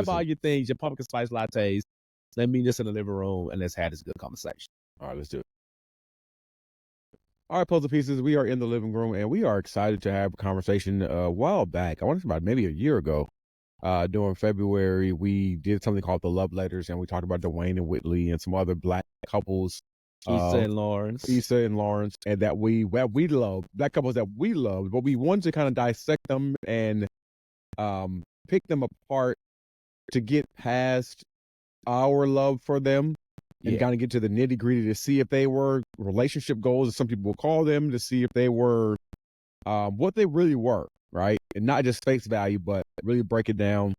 grab all your things, your pumpkin spice lattes. Let me just in the living room and let's have this good conversation. All right, let's do it. All right, Puzzle Pieces, we are in the living room, and we are excited to have a conversation a while back. I want to say about maybe a year ago. During February, we did something called the Love Letters, and we talked about Dwayne and Whitley and some other Black couples. Issa and Lawrence. And that we love, Black couples that we love, but we wanted to kind of dissect them and pick them apart to get past our love for them and kind of get to the nitty gritty to see if they were relationship goals, as some people will call them, to see if they were what they really were, right? And not just face value, but really break it down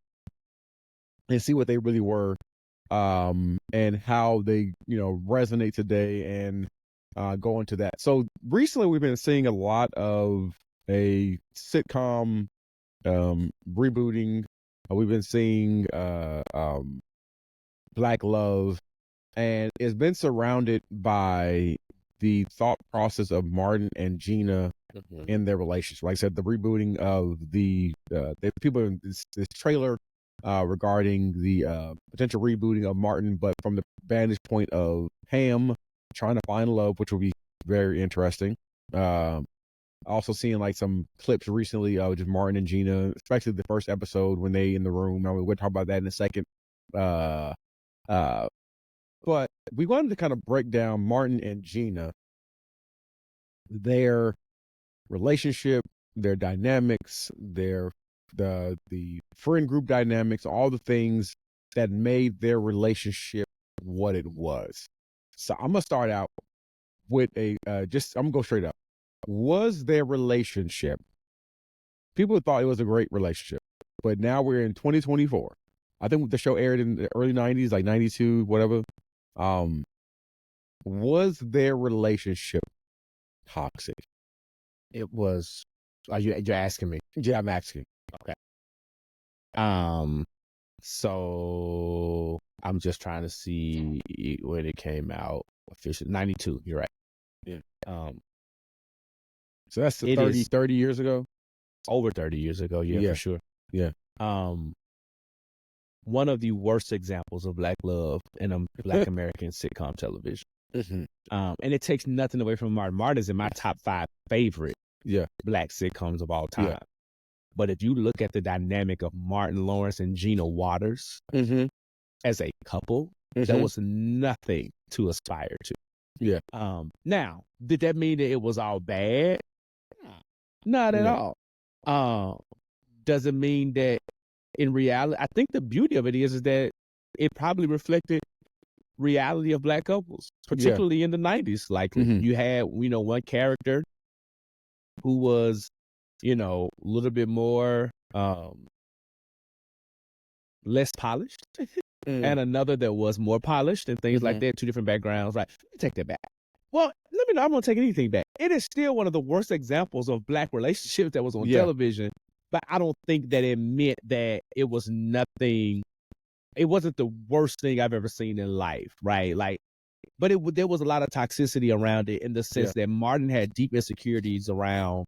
and see what they really were, and how they, resonate today, and go into that. So recently we've been seeing a lot of a sitcom rebooting. We've been seeing Black love, and it's been surrounded by the thought process of Martin and Gina in their relationship. Like I said, the rebooting of the people in this trailer regarding the potential rebooting of Martin, but from the vantage point of Ham trying to find love, which will be very interesting. Also seeing like some clips recently of just Martin and Gina, especially the first episode when they in the room. We'll talk about that in a second. But we wanted to kind of break down Martin and Gina, their relationship, their dynamics, the friend group dynamics, all the things that made their relationship what it was. So I'm gonna start out with I'm gonna go straight up. Was their relationship? People thought it was a great relationship, but now we're in 2024. I think the show aired in the early 90s, like 92, whatever. Was their relationship toxic? It was. You're asking me? Yeah, I'm asking. Okay. So I'm just trying to see when it came out officially. 92. You're right. Yeah. So that's 30 years ago. Over 30 years ago. Yeah, for sure. Yeah. One of the worst examples of Black love in a Black American sitcom television. Mm-hmm. And it takes nothing away from Martin. Martin is in my top 5 favorite Black sitcoms of all time. Yeah. But if you look at the dynamic of Martin Lawrence and Gina Waters as a couple, there was nothing to aspire to. Yeah. Now, did that mean that it was all bad? Not at all. Does it mean that in reality, I think the beauty of it is that it probably reflected reality of Black couples, particularly in the 90s. Like you had, one character who was, a little bit more less polished, and another that was more polished and things like that. 2 different backgrounds. Right? Take that back. Well, let me know. I'm gonna take anything back. It is still one of the worst examples of Black relationships that was on television. But I don't think that it meant that it was nothing. It wasn't the worst thing I've ever seen in life, right? Like, but there was a lot of toxicity around it in the sense that Martin had deep insecurities around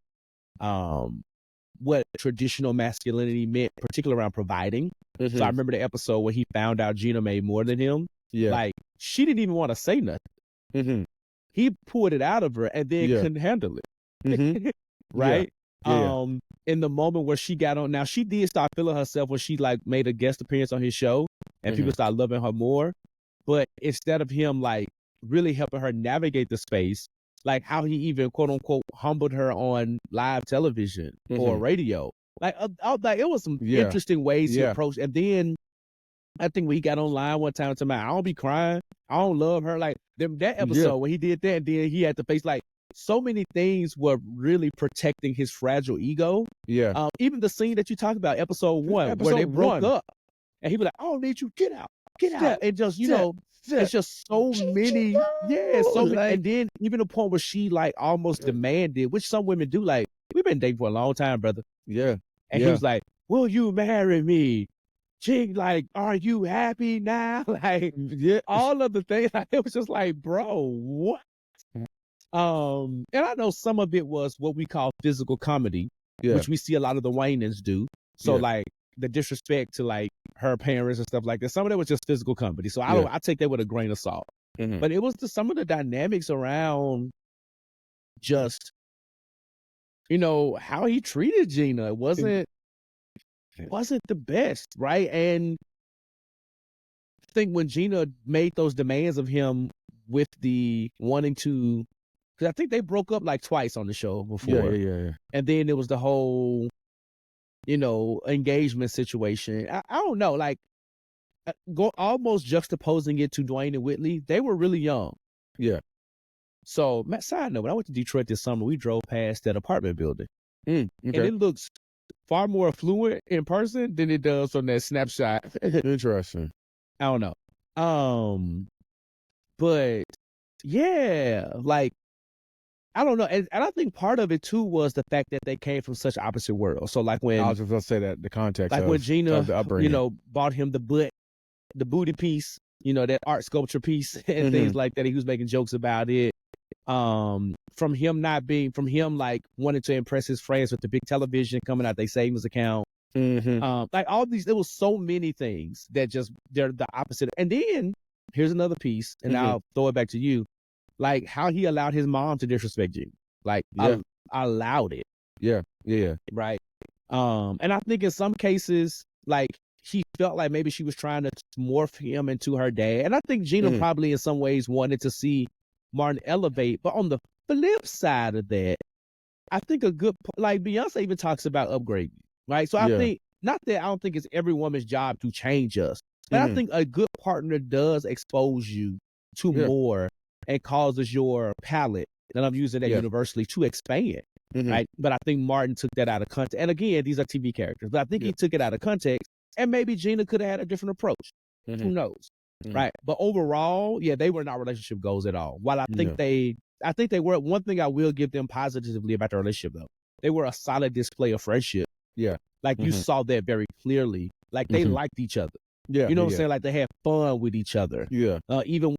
what traditional masculinity meant, particularly around providing. So I remember the episode where he found out Gina made more than him. Yeah, like she didn't even want to say nothing. He pulled it out of her and then couldn't handle it. Right? In the moment where she got on, now she did start feeling herself when she like made a guest appearance on his show and people started loving her more. But instead of him like really helping her navigate the space, like how he even quote unquote humbled her on live television or radio, like it was some interesting ways he approached. And then I think when he got online one time to me, I don't be crying, I don't love her. Like that episode when he did that, and then he had to face like so many things were really protecting his fragile ego. Yeah. Even the scene that you talked about, episode 1, where they broke up, and he was like, "I don't need you, get out." And just it's just so many, so many. And then even the point where she like almost demanded, which some women do, like, we've been dating for a long time, brother. Yeah. And he was like, "Will you marry me?" Jig, like, "Are you happy now?" Like, all of the things. Like, it was just like, bro, what? And I know some of it was what we call physical comedy, which we see a lot of the Wayans do. So like the disrespect to like her parents and stuff like that. Some of that was just physical company. So I take that with a grain of salt. But it was some of the dynamics around just, how he treated Gina. It wasn't the best, right? And I think when Gina made those demands of him with the wanting to, because I think they broke up like twice on the show before. Yeah. And then there was the whole, engagement situation. I don't know, like almost juxtaposing it to Dwayne and Whitley. They were really young. Yeah. So, side note, when I went to Detroit this summer, we drove past that apartment building. Okay. And it looks far more affluent in person than it does on that snapshot. Interesting. I don't know. But yeah, like, I don't know. And I think part of it too was the fact that they came from such opposite worlds. So like when I was just going to say that the context, like when Gina, the bought him the booty piece, that art sculpture piece and things like that. He was making jokes about it. From him like wanting to impress his friends with the big television coming out their savings account. Like all these, there was so many things that they're the opposite. And then here's another piece, and I'll throw it back to you. Like how he allowed his mom to disrespect Gina. Like I allowed it. Yeah. Right. And I think in some cases, like he felt like maybe she was trying to morph him into her dad. And I think Gina probably in some ways wanted to see Martin elevate. But on the flip side of that, I think like Beyonce even talks about upgrading, right? So I think, not that I don't think it's every woman's job to change us, but I think a good partner does expose you to more and causes your palate, and I'm using that universally, to expand, right? But I think Martin took that out of context. And again, these are TV characters, but I think he took it out of context, and maybe Gina could have had a different approach. Who knows? Right. But overall, they were not relationship goals at all. While I think they were, one thing I will give them positively about their relationship though, they were a solid display of friendship. Yeah. Like you saw that very clearly. Like they liked each other. Yeah. You know what I'm saying? Like they had fun with each other. Yeah. Even